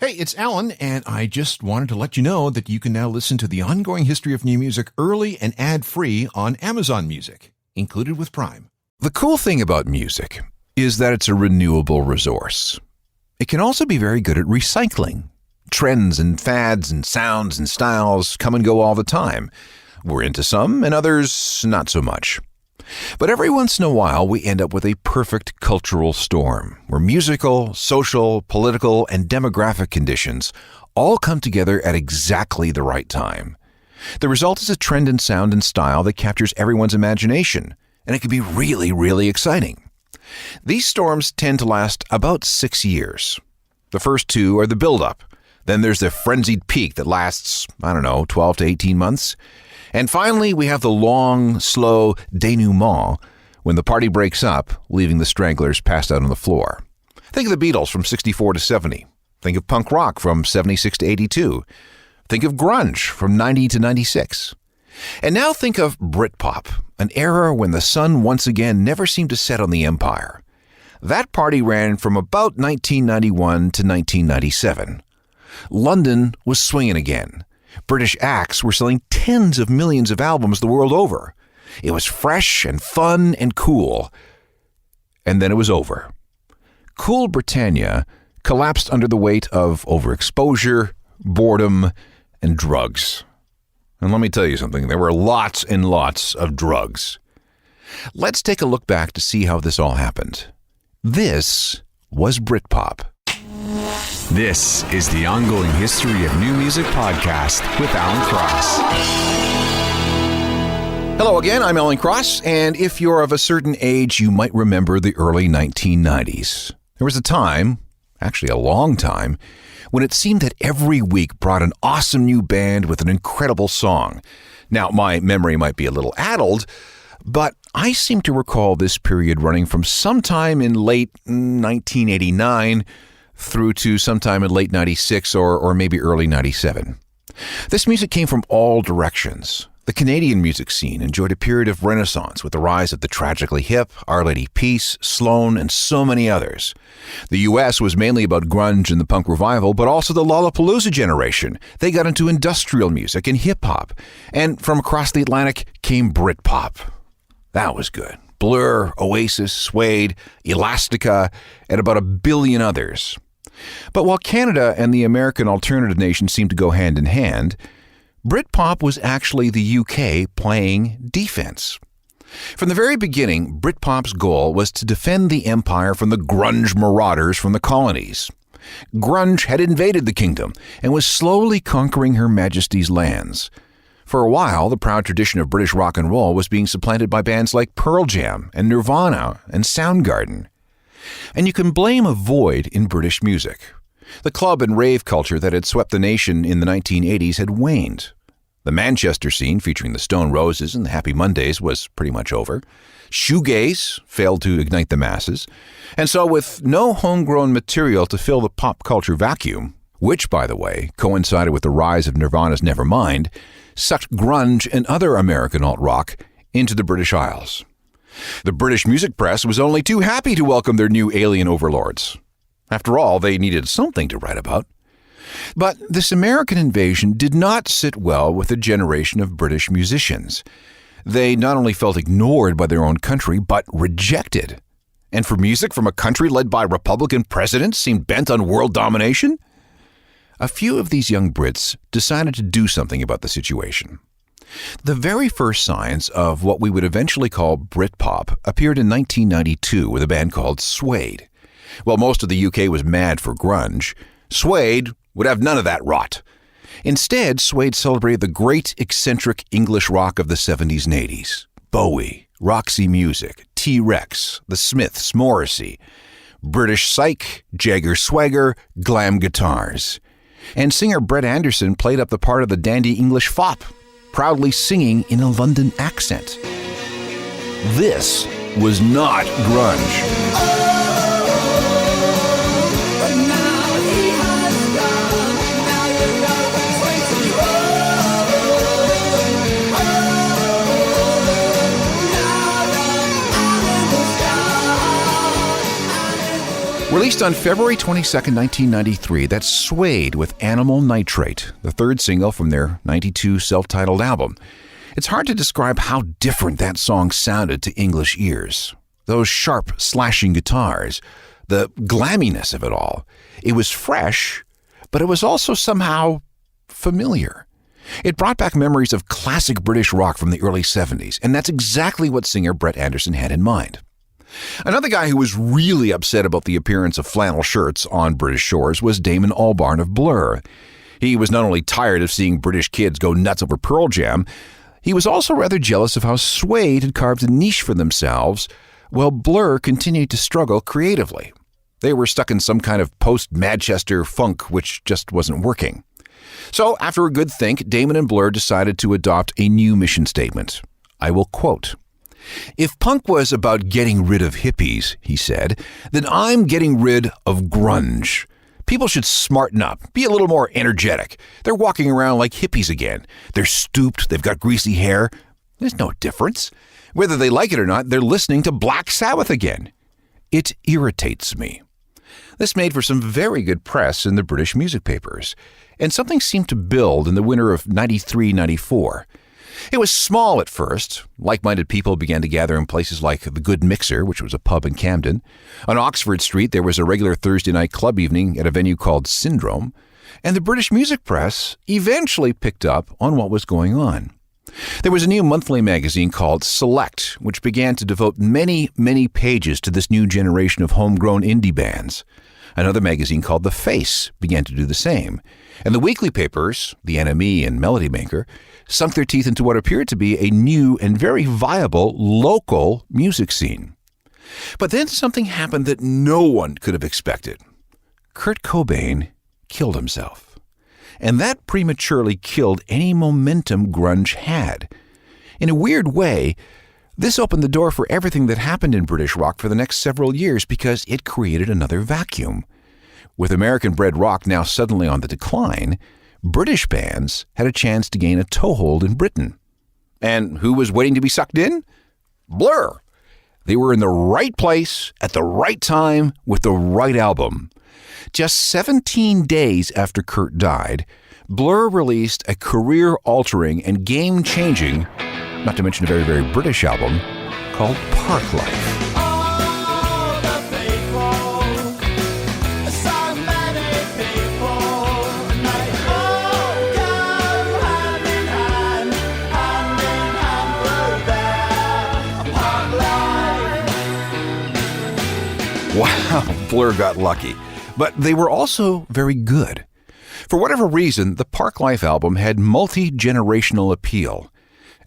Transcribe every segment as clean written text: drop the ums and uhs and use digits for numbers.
Hey, it's Alan, and I just wanted to let you know that you can now listen to the ongoing history of new music early and ad-free on Amazon Music, included with Prime. The cool thing about music is that it's a renewable resource. It can also be very good at recycling. Trends and fads and sounds and styles come and go all the time. We're into some, and others not so much. But every once in a while, we end up with a perfect cultural storm, where musical, social, political, and demographic conditions all come together at exactly the right time. The result is a trend in sound and style that captures everyone's imagination, and it can be really, really exciting. These storms tend to last about 6 years. The first two are the build-up. Then there's the frenzied peak that lasts, 12 to 18 months. And finally, we have the long, slow denouement when the party breaks up, leaving the stragglers passed out on the floor. Think of the Beatles from 64 to 70. Think of punk rock from 76 to 82. Think of grunge from 90 to 96. And now think of Britpop, an era when the sun once again never seemed to set on the empire. That party ran from about 1991 to 1997. London was swinging again. British acts were selling tens of millions of albums the world over. It was fresh and fun and cool. And then it was over. Cool Britannia collapsed under the weight of overexposure, boredom, and drugs. And let me tell you something, there were lots and lots of drugs. Let's take a look back to see how this all happened. This was Britpop. This is the Ongoing History of New Music podcast with Alan Cross. Hello again, I'm Alan Cross, and if you're of a certain age, you might remember the early 1990s. There was a time, actually a long time, when it seemed that every week brought an awesome new band with an incredible song. Now, my memory might be a little addled, but I seem to recall this period running from sometime in late 1989 through to sometime in late 96 or maybe early 97. This music came from all directions. The Canadian music scene enjoyed a period of renaissance with the rise of the Tragically Hip, Our Lady Peace, Sloan, and so many others. The U.S. was mainly about grunge and the punk revival, but also the Lollapalooza generation. They got into industrial music and hip-hop. And from across the Atlantic came Britpop. That was good. Blur, Oasis, Suede, Elastica, and about 1 billion others. But while Canada and the American alternative nation seemed to go hand in hand, Britpop was actually the UK playing defense. From the very beginning, Britpop's goal was to defend the empire from the grunge marauders from the colonies. Grunge had invaded the kingdom and was slowly conquering Her Majesty's lands. For a while, the proud tradition of British rock and roll was being supplanted by bands like Pearl Jam and Nirvana and Soundgarden. And you can blame a void in British music. The club and rave culture that had swept the nation in the 1980s had waned. The Manchester scene, featuring the Stone Roses and the Happy Mondays, was pretty much over. Shoegaze failed to ignite the masses. And so with no homegrown material to fill the pop culture vacuum, which, by the way, coincided with the rise of Nirvana's Nevermind, sucked grunge and other American alt-rock into the British Isles. The British music press was only too happy to welcome their new alien overlords. After all, they needed something to write about. But this American invasion did not sit well with a generation of British musicians. They not only felt ignored by their own country, but rejected. And for music from a country led by Republican presidents seemed bent on world domination? A few of these young Brits decided to do something about the situation. The very first signs of what we would eventually call Britpop appeared in 1992 with a band called Suede. While most of the UK was mad for grunge, Suede would have none of that rot. Instead, Suede celebrated the great eccentric English rock of the 70s and 80s. Bowie, Roxy Music, T-Rex, The Smiths, Morrissey, British Psych, Jagger Swagger, glam guitars. And singer Brett Anderson played up the part of the dandy English fop, proudly singing in a London accent. This was not grunge. Released Released on February 22nd, 1993, that's Suede with Animal Nitrate, the third single from their 92 self-titled album. It's hard to describe how different that song sounded to English ears. Those sharp, slashing guitars, the glamminess of it all. It was fresh, but it was also somehow familiar. It brought back memories of classic British rock from the early 70s, and that's exactly what singer Brett Anderson had in mind. Another guy who was really upset about the appearance of flannel shirts on British shores was Damon Albarn of Blur. He was not only tired of seeing British kids go nuts over Pearl Jam, he was also rather jealous of how Suede had carved a niche for themselves, while Blur continued to struggle creatively. They were stuck in some kind of post-Manchester funk which just wasn't working. So, after a good think, Damon and Blur decided to adopt a new mission statement. I will quote, "If punk was about getting rid of hippies," he said, "then I'm getting rid of grunge. People should smarten up, be a little more energetic. They're walking around like hippies again. They're stooped, they've got greasy hair. There's no difference. Whether they like it or not, they're listening to Black Sabbath again. It irritates me." This made for some very good press in the British music papers, and something seemed to build in the winter of 93-94. It was small at first. Like-minded people began to gather in places like the Good Mixer, which was a pub in Camden. On Oxford Street, there was a regular Thursday night club evening at a venue called Syndrome, and the British music press eventually picked up on what was going on. There was a new monthly magazine called Select, which began to devote many, many pages to this new generation of homegrown indie bands. Another magazine called The Face began to do the same. And the weekly papers, The NME and Melody Maker, sunk their teeth into what appeared to be a new and very viable local music scene. But then something happened that no one could have expected. Kurt Cobain killed himself. And that prematurely killed any momentum grunge had. In a weird way, this opened the door for everything that happened in British rock for the next several years because it created another vacuum. With American-bred rock now suddenly on the decline, British bands had a chance to gain a toehold in Britain. And who was waiting to be sucked in? Blur. They were in the right place at the right time with the right album. Just 17 days after Kurt died, Blur released a career-altering and game-changing, not to mention a very, very British album, called Park Life. Wow, Blur got lucky. But they were also very good. For whatever reason, the Park Life album had multi-generational appeal.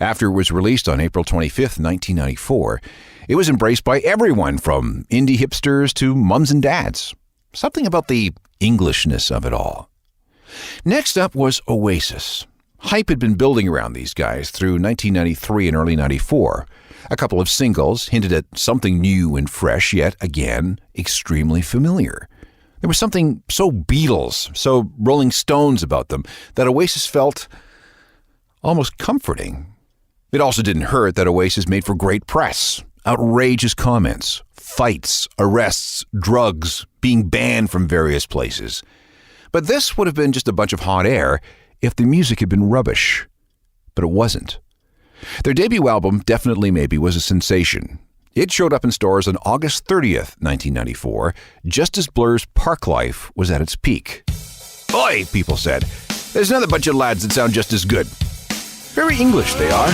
After it was released on April 25th, 1994, it was embraced by everyone from indie hipsters to mums and dads. Something about the Englishness of it all. Next up was Oasis. Hype had been building around these guys through 1993 and early 94. A couple of singles hinted at something new and fresh, yet again, extremely familiar. There was something so Beatles, so Rolling Stones about them, that Oasis felt almost comforting. It also didn't hurt that Oasis made for great press. Outrageous comments, fights, arrests, drugs, being banned from various places. But this would have been just a bunch of hot air if the music had been rubbish. But it wasn't. Their debut album, Definitely Maybe, was a sensation. It showed up in stores on August 30th, 1994, just as Blur's Park Life was at its peak. "Oi," people said, "there's another bunch of lads that sound just as good." Very English they are.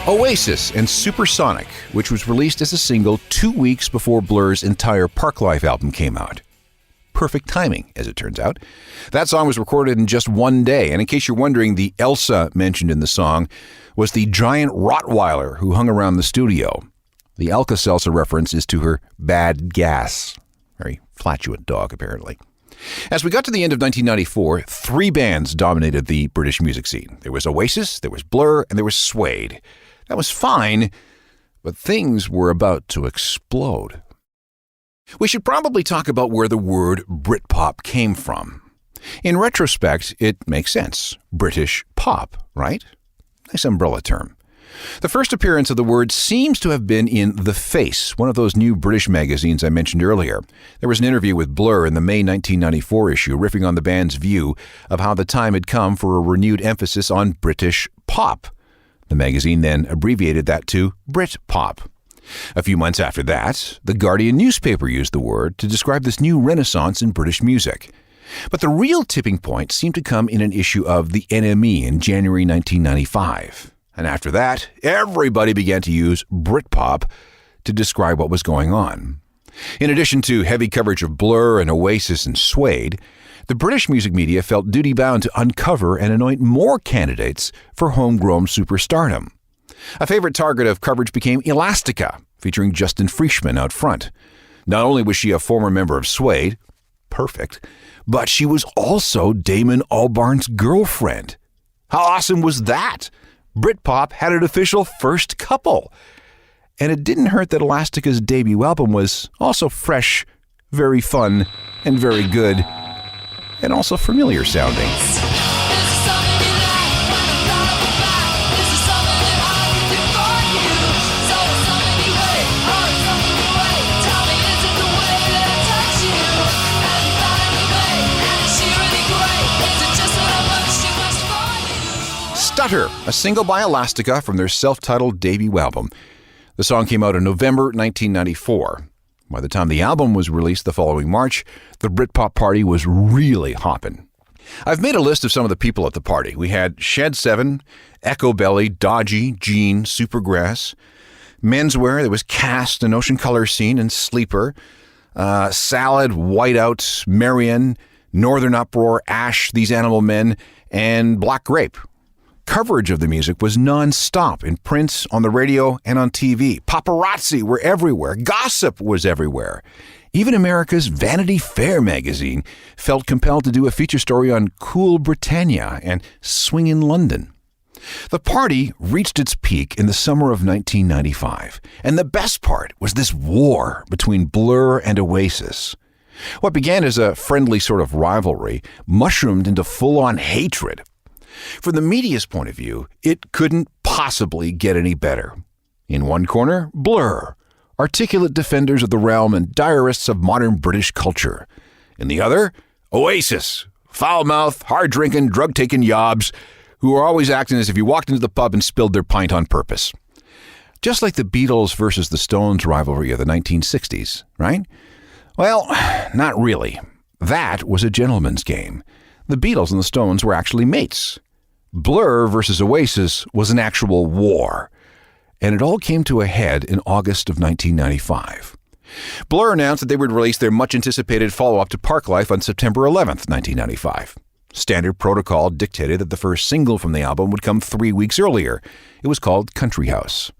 Oasis and Supersonic, which was released as a single 2 weeks before Blur's entire Park Life album came out. Perfect timing, as it turns out. That song was recorded in just one day, and in case you're wondering, the Elsa mentioned in the song was the giant Rottweiler who hung around the studio. The Alka-Seltzer reference is to her bad gas. Very flatulent dog, apparently. As we got to the end of 1994, 3 bands dominated the British music scene. There was Oasis, there was Blur, and there was Suede. That was fine, but things were about to explode. We should probably talk about where the word Britpop came from. In retrospect, it makes sense. British pop, right? Nice umbrella term. The first appearance of the word seems to have been in The Face, one of those new British magazines I mentioned earlier. There was an interview with Blur in the May 1994 issue riffing on the band's view of how the time had come for a renewed emphasis on British pop. The magazine then abbreviated that to Britpop. A few months after that, the Guardian newspaper used the word to describe this new renaissance in British music. But the real tipping point seemed to come in an issue of The NME in January 1995. And after that, everybody began to use Britpop to describe what was going on. In addition to heavy coverage of Blur and Oasis and Suede, the British music media felt duty-bound to uncover and anoint more candidates for homegrown superstardom. A favorite target of coverage became Elastica, featuring Justin Frischmann out front. Not only was she a former member of Suede, perfect, but she was also Damon Albarn's girlfriend. How awesome was that? Britpop had an official first couple. And it didn't hurt that Elastica's debut album was also fresh, very fun, and very good, and also familiar sounding. Stutter, a single by Elastica from their self-titled debut album. The song came out in November 1994. By the time the album was released the following March, the Britpop party was really hopping. I've made a list of some of the people at the party. We had Shed 7, Echo Belly, Dodgy, Gene, Supergrass. Menswear, there was Cast, An Ocean Color Scene, and Sleeper. Salad, Whiteout, Marion, Northern Uproar, Ash, These Animal Men, and Black Grape. Coverage of the music was non-stop in print, on the radio, and on TV. Paparazzi were everywhere. Gossip was everywhere. Even America's Vanity Fair magazine felt compelled to do a feature story on Cool Britannia and Swing in London. The party reached its peak in the summer of 1995, and the best part was this war between Blur and Oasis. What began as a friendly sort of rivalry mushroomed into full-on hatred. From the media's point of view, it couldn't possibly get any better. In one corner, Blur, articulate defenders of the realm and diarists of modern British culture. In the other, Oasis, foul-mouthed, hard-drinking, drug-taking yobs who are always acting as if you walked into the pub and spilled their pint on purpose. Just like the Beatles versus the Stones rivalry of the 1960s, right? Well, not really. That was a gentleman's game. The Beatles and the Stones were actually mates. Blur versus Oasis was an actual war, and it all came to a head in August of 1995. Blur announced that they would release their much-anticipated follow-up to Parklife on September 11th, 1995. Standard protocol dictated that the first single from the album would come 3 weeks earlier. It was called Country House.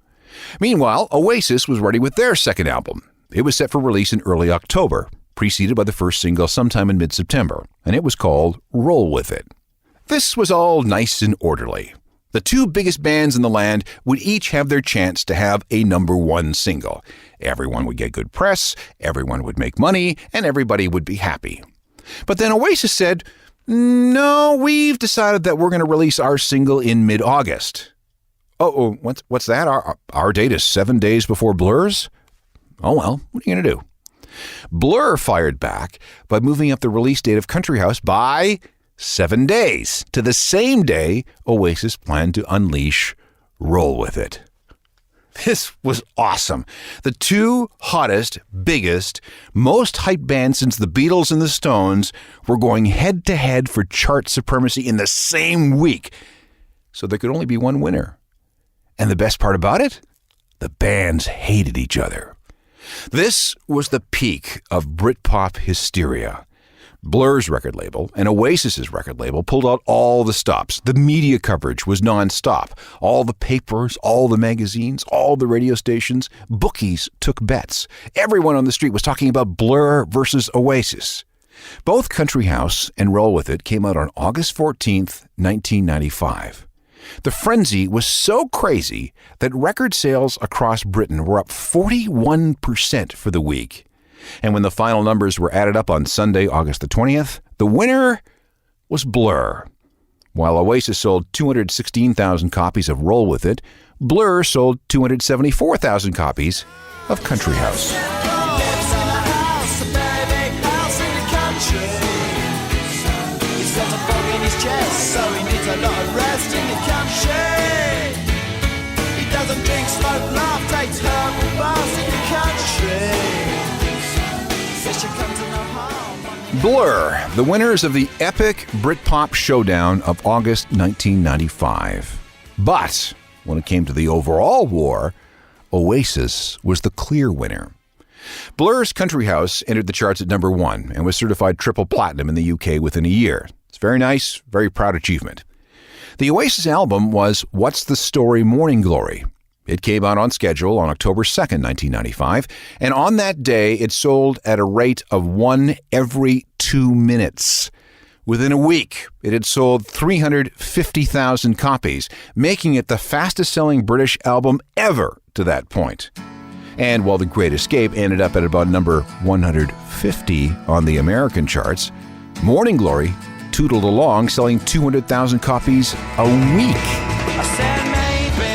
Meanwhile, Oasis was ready with their second album. It was set for release in early October, preceded by the first single sometime in mid-September, and it was called Roll With It. This was all nice and orderly. The two biggest bands in the land would each have their chance to have a number one single. Everyone would get good press, everyone would make money, and everybody would be happy. But then Oasis said, "No, we've decided that we're going to release our single in mid-August." Oh, what's that? Our date is 7 days before Blur's? Oh well, what are you going to do? Blur fired back by moving up the release date of Country House by 7 days to the same day Oasis planned to unleash Roll With It. This was awesome. The two hottest, biggest, most hyped bands since the Beatles and the Stones were going head-to-head for chart supremacy in the same week. So there could only be one winner. And the best part about it? The bands hated each other. This was the peak of Britpop hysteria. Blur's record label and Oasis's record label pulled out all the stops. The media coverage was non-stop. All the papers, all the magazines, all the radio stations, bookies took bets. Everyone on the street was talking about Blur versus Oasis. Both Country House and Roll With It came out on August 14th, 1995. The frenzy was so crazy that record sales across Britain were up 41% for the week. And when the final numbers were added up on Sunday, August the 20th, the winner was Blur. While Oasis sold 216,000 copies of Roll With It, Blur sold 274,000 copies of Country House. So he needs a lot of rest in the country. He doesn't drink, smoke, laugh, takes herbal baths in the country. Says she comes to no harm. Blur, the winners of the epic Britpop showdown of August 1995. But when it came to the overall war, Oasis was the clear winner. Blur's Country House entered the charts at number 1 and was certified triple platinum in the UK within a year. It's very nice, very proud achievement. The Oasis album was What's the Story Morning Glory. It came out on schedule on October 2nd, 1995, and on that day it sold at a rate of 1 every 2 minutes. Within a week, it had sold 350,000 copies, making it the fastest-selling British album ever to that point. And while The Great Escape ended up at about number 150 on the American charts, Morning Glory tootled along, selling 200,000 copies a week. I said maybe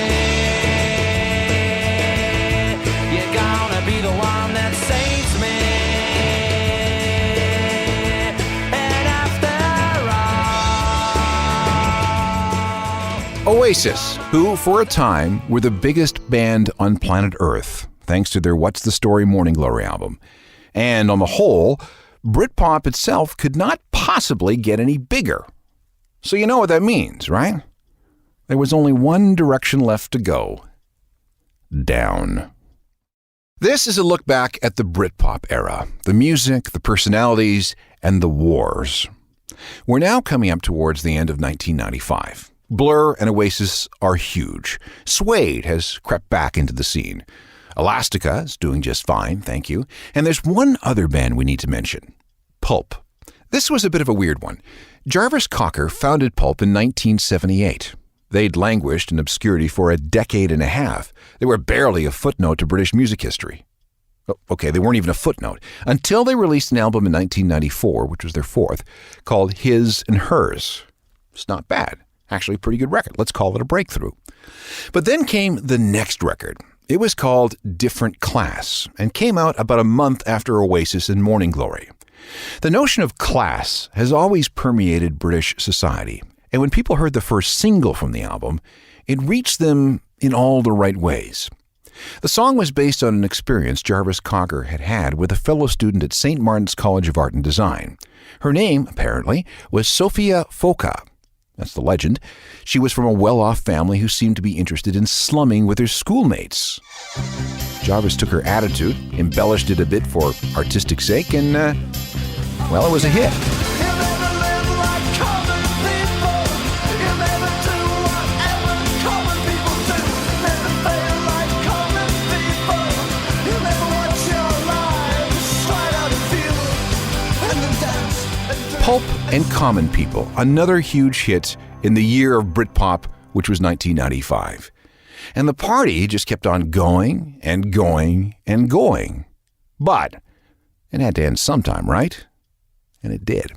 you're gonna be the one that saves me. And after all, Oasis, who for a time were the biggest band on planet Earth, thanks to their What's the Story Morning Glory album. And on the whole, Britpop itself could not possibly get any bigger. So you know what that means, right? There was only one direction left to go. Down. This is a look back at the Britpop era, the music, the personalities, and the wars. We're now coming up towards the end of 1995. Blur and Oasis are huge. Suede has crept back into the scene. Elastica is doing just fine, thank you. And there's one other band we need to mention. Pulp. This was a bit of a weird one. Jarvis Cocker founded Pulp in 1978. They'd languished in obscurity for a decade and a half. They were barely a footnote to British music history. Okay, they weren't even a footnote, until they released an album in 1994, which was their fourth, called His and Hers. It's not bad. Actually, a pretty good record. Let's call it a breakthrough. But then came the next record. It was called Different Class and came out about a month after Oasis and Morning Glory. The notion of class has always permeated British society, and when people heard the first single from the album, it reached them in all the right ways. The song was based on an experience Jarvis Cocker had had with a fellow student at St. Martin's College of Art and Design. Her name, apparently, was Sophia Foca. That's the legend. She was from a well-off family who seemed to be interested in slumming with her schoolmates. Jarvis took her attitude, embellished it a bit for artistic sake, and, well, it was a hit. Pulp and Common People, another huge hit in the year of Britpop, which was 1995. And the party just kept on going and going and going. But it had to end sometime, right? And it did.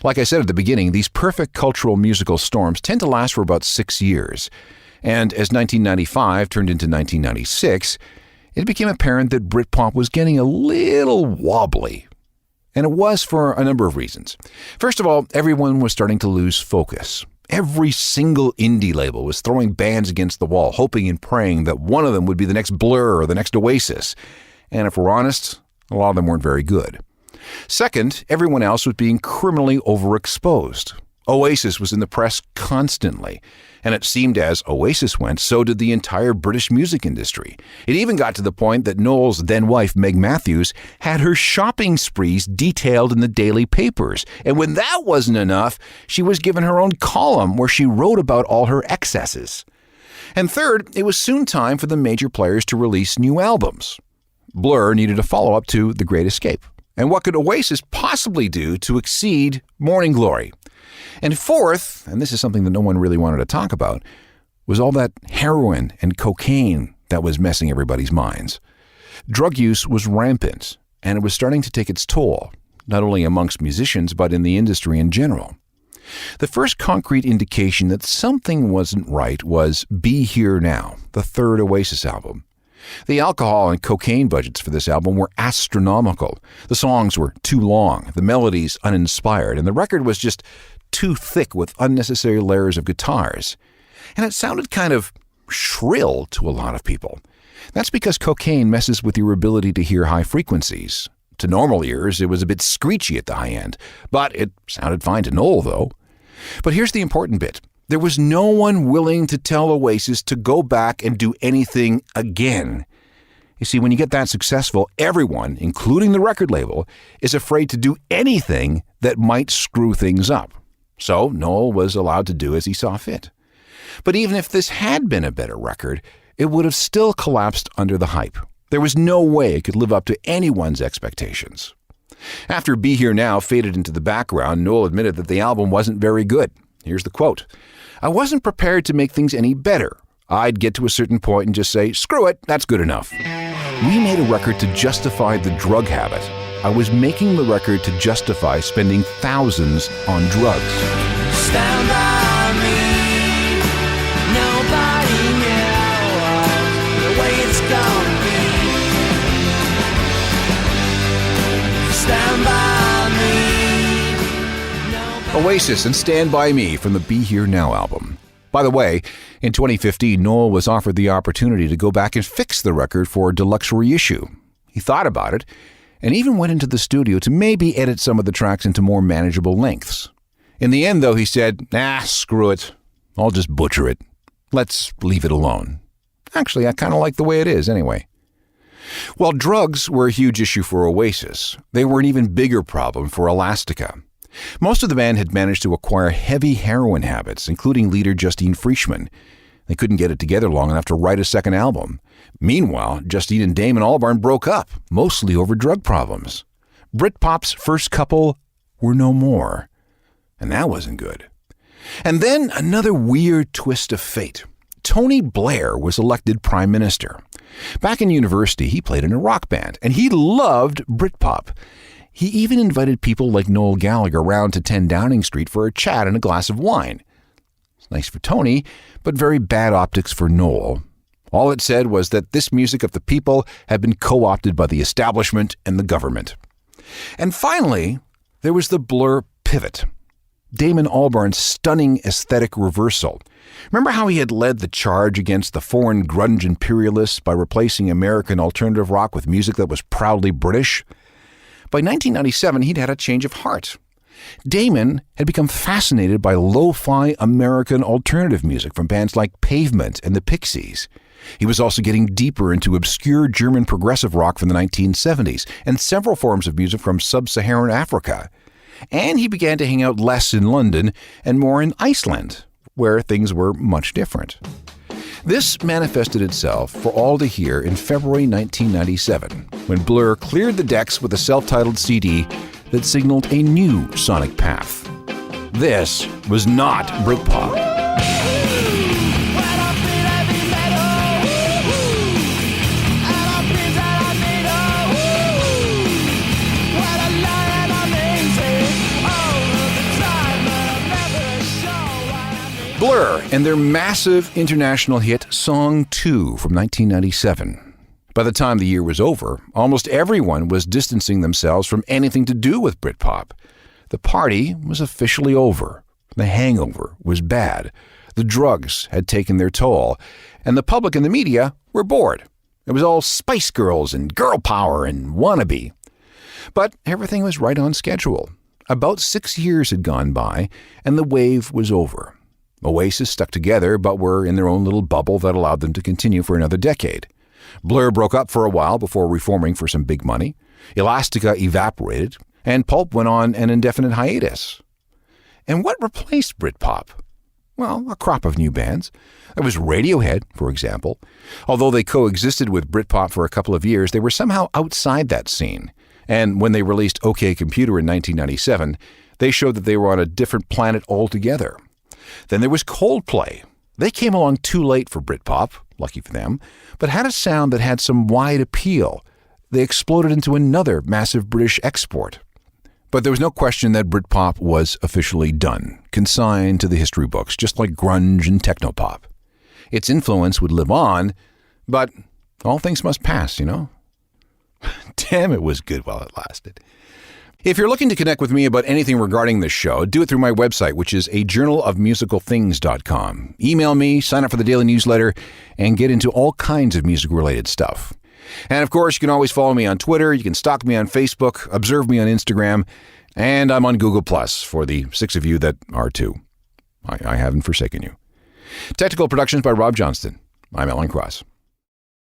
Like I said at the beginning, these perfect cultural musical storms tend to last for about 6 years. And as 1995 turned into 1996, it became apparent that Britpop was getting a little wobbly. And it was for a number of reasons. First of all, everyone was starting to lose focus. Every single indie label was throwing bands against the wall, hoping and praying that one of them would be the next Blur or the next Oasis. And if we're honest, a lot of them weren't very good. Second, everyone else was being criminally overexposed. Oasis was in the press constantly, and it seemed as Oasis went, so did the entire British music industry. It even got to the point that Noel's then-wife, Meg Matthews, had her shopping sprees detailed in the daily papers. And when that wasn't enough, she was given her own column where she wrote about all her excesses. And third, it was soon time for the major players to release new albums. Blur needed a follow-up to The Great Escape, And what could Oasis possibly do to exceed Morning Glory? And fourth, and this is something that no one really wanted to talk about, was all that heroin and cocaine that was messing everybody's minds. Drug use was rampant, and it was starting to take its toll, not only amongst musicians, but in the industry in general. The first concrete indication that something wasn't right was Be Here Now, the third Oasis album. The alcohol and cocaine budgets for this album were astronomical. The songs were too long, the melodies uninspired, and the record was just too thick with unnecessary layers of guitars. And it sounded kind of shrill to a lot of people. That's because cocaine messes with your ability to hear high frequencies. To normal ears, it was a bit screechy at the high end, but it sounded fine to Noel, though. But here's the important bit. There was no one willing to tell Oasis to go back and do anything again. You see, when you get that successful, everyone, including the record label, is afraid to do anything that might screw things up. So Noel was allowed to do as he saw fit. But even if this had been a better record, it would have still collapsed under the hype. There was no way it could live up to anyone's expectations. After Be Here Now faded into the background, Noel admitted that the album wasn't very good. Here's the quote. "I wasn't prepared to make things any better. I'd get to a certain point and just say, screw it, that's good enough. We made a record to justify the drug habit. I was making the record to justify spending thousands on drugs." Stand by me. Nobody knows the way it's gonna be. Stand by me. Oasis and Stand By Me from the Be Here Now album. By the way, in 2015, Noel was offered the opportunity to go back and fix the record for a deluxe reissue. He thought about it and even went into the studio to maybe edit some of the tracks into more manageable lengths. In the end, though, he said, screw it. I'll just butcher it. Let's leave it alone. Actually, I kind of like the way it is anyway. While drugs were a huge issue for Oasis, they were an even bigger problem for Elastica. Most of the band had managed to acquire heavy heroin habits, including leader Justine Frischmann. They couldn't get it together long enough to write a second album. Meanwhile, Justine and Damon Albarn broke up, mostly over drug problems. Britpop's first couple were no more. And that wasn't good. And then another weird twist of fate. Tony Blair was elected prime minister. Back in university, he played in a rock band, and he loved Britpop. He even invited people like Noel Gallagher around to 10 Downing Street for a chat and a glass of wine. It's nice for Tony, but very bad optics for Noel. All it said was that this music of the people had been co-opted by the establishment and the government. And finally, there was the Blur pivot. Damon Albarn's stunning aesthetic reversal. Remember how he had led the charge against the foreign grunge imperialists by replacing American alternative rock with music that was proudly British? By 1997, he'd had a change of heart. Damon had become fascinated by lo-fi American alternative music from bands like Pavement and the Pixies. He was also getting deeper into obscure German progressive rock from the 1970s and several forms of music from sub-Saharan Africa. And he began to hang out less in London and more in Iceland, where things were much different. This manifested itself for all to hear in February 1997, when Blur cleared the decks with a self-titled CD that signaled a new sonic path. This was not Britpop. Blur and their massive international hit Song 2 from 1997. By the time the year was over, almost everyone was distancing themselves from anything to do with Britpop. The party was officially over. The hangover was bad. The drugs had taken their toll, and the public and the media were bored. It was all Spice Girls and girl power and wannabe. But everything was right on schedule. About 6 years had gone by, and the wave was over. Oasis stuck together, but were in their own little bubble that allowed them to continue for another decade. Blur broke up for a while before reforming for some big money. Elastica evaporated, and Pulp went on an indefinite hiatus. And what replaced Britpop? Well, a crop of new bands. There was Radiohead, for example. Although they coexisted with Britpop for a couple of years, they were somehow outside that scene. And when they released OK Computer in 1997, they showed that they were on a different planet altogether. Then there was Coldplay. They came along too late for Britpop, lucky for them, but had a sound that had some wide appeal. They exploded into another massive British export. But there was no question that Britpop was officially done, consigned to the history books, just like grunge and technopop. Its influence would live on, but all things must pass, you know? Damn, it was good while it lasted. If you're looking to connect with me about anything regarding this show, do it through my website, which is ajournalofmusicalthings.com. Email me, sign up for the daily newsletter, and get into all kinds of music-related stuff. And of course, you can always follow me on Twitter, you can stalk me on Facebook, observe me on Instagram, and I'm on Google Plus for the 6 of you that are too. I haven't forsaken you. Technical productions by Rob Johnston. I'm Alan Cross.